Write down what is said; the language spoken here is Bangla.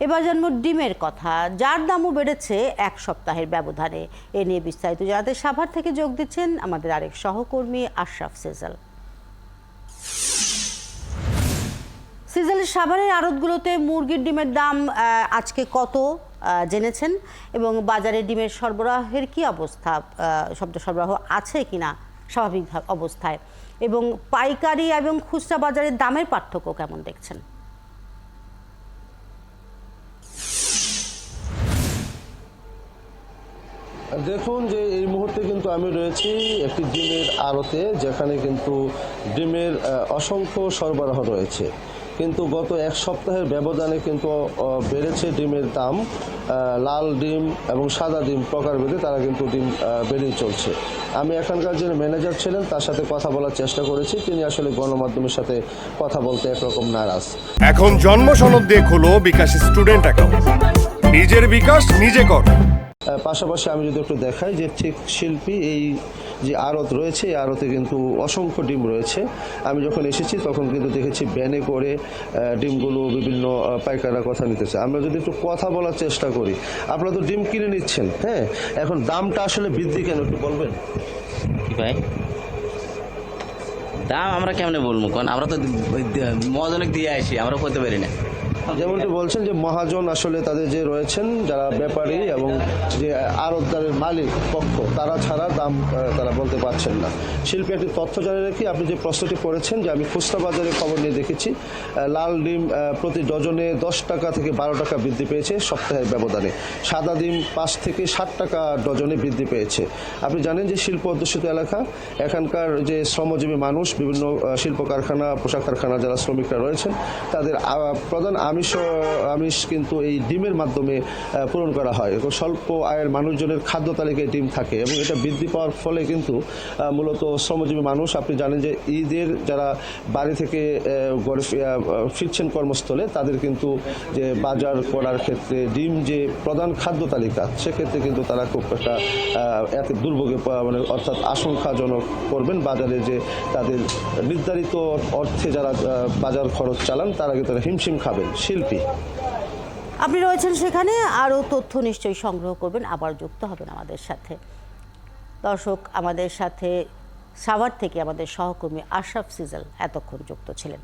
এবার জানবো ডিমের কথা, যার দামও বেড়েছে এক সপ্তাহের ব্যবধানে। এ নিয়ে বিস্তারিত জানাতে সাভার থেকে যোগ দিচ্ছেন আমাদের আরেক সহকর্মী আশরাফ সেজাল। সিজালের সাভারের আড়তগুলোতে মুরগির ডিমের দাম আজকে কত জেনেছেন, এবং বাজারে ডিমের সরবরাহের কি অবস্থা, সরবরাহ আছে কিনা স্বাভাবিক অবস্থায়, এবং পাইকারি এবং খুচরা বাজারের দামের পার্থক্য কেমন দেখছেন? দেখুন যে এই মুহূর্তে কিন্তু আমি রয়েছি একটি ডিমের আড়তে, যেখানে কিন্তু ডিমের অসংখ্য সরবরাহ রয়েছে। কিন্তু গত এক সপ্তাহের ব্যবধানে কিন্তু বেড়েছে ডিমের দাম। লাল ডিম এবং সাদা ডিম প্রকারভেদে তারা কিন্তু ডিম বেড়েই চলছে। আমি এখানকার যে ম্যানেজার ছিলেন তার সাথে কথা বলার চেষ্টা করেছি, তিনি আসলে গণমাধ্যমের সাথে কথা বলতে একরকম নারাজ। এখন জন্ম সনদ দিয়ে খোলো বিকাশ স্টুডেন্ট অ্যাকাউন্ট, নিজের বিকাশ নিজে কর। পাশাপাশি আমি যদি একটু দেখাই যে ঠিক শিল্পী এই যে আড়ত রয়েছে, এই আড়তে কিন্তু অসংখ্য ডিম রয়েছে। আমি যখন এসেছি তখন কিন্তু দেখেছি ভ্যানে করে ডিমগুলো বিভিন্ন পাইকাররা কথা নিতেছে। আমরা যদি একটু কথা বলার চেষ্টা করি, আপনারা তো ডিম কিনে নিচ্ছেন, হ্যাঁ, এখন দামটা আসলে বৃদ্ধি কেন একটু বলবেন? কি ভাই, দাম আমরা কেমনে বলবো? কারণ আমরা তো মহাজনক দিয়ে আসি, আমরা করতে পারি না। যেমনটি বলছেন যে মহাজন আসলে তাদের যে রয়েছেন যারা ব্যাপারী এবং যে আড়তদারের মালিক পক্ষ, তারা ছাড়া দাম তারা বলতে পারছেন না। শিল্পী একটি তথ্য জানিয়ে রাখি, আপনি যে প্রশ্নটি করেছেন যে আমি খুচরা বাজারে খবর নিয়ে দেখেছি, লাল ডিম প্রতি ডজনে 10 টাকা থেকে 12 টাকা বৃদ্ধি পেয়েছে সপ্তাহের ব্যবধানে। সাদা ডিম 5 থেকে 7 টাকা ডজনে বৃদ্ধি পেয়েছে। আপনি জানেন যে শিল্প অধ্যুষিত এলাকা, এখানকার যে শ্রমজীবী মানুষ, বিভিন্ন শিল্প কারখানা, পোশাক কারখানা যারা শ্রমিকরা রয়েছেন, তাদের প্রধান আমিষ কিন্তু এই ডিমের মাধ্যমে পূরণ করা হয়। স্বল্প আয়ের মানুষজনের খাদ্য তালিকায় ডিম থাকে এবং এটা বৃদ্ধি পাওয়ার ফলে কিন্তু মূলত শ্রমজীবী মানুষ, আপনি জানেন যে ঈদের যারা বাড়ি থেকে ঘরে ফিরছেন কর্মস্থলে, তাদের কিন্তু যে বাজার করার ক্ষেত্রে ডিম যে প্রধান খাদ্য তালিকা, সেক্ষেত্রে কিন্তু তারা খুব একটা এত দুর্ভোগে মানে অর্থাৎ আশঙ্কাজনক করবেন। বাজারে যে তাদের নির্ধারিত অর্থে যারা বাজার খরচ চালান, তারা কিন্তু হিমশিম খাবেন। শিল্পী, আপনি রয়েছেন সেখানে, আরও তথ্য নিশ্চয়ই সংগ্রহ করবেন, আবার যুক্ত হবেন আমাদের সাথে। দর্শক, আমাদের সাথে সাভার থেকে আমাদের সহকর্মী আশরাফ সিজাল এতক্ষণ যুক্ত ছিলেন।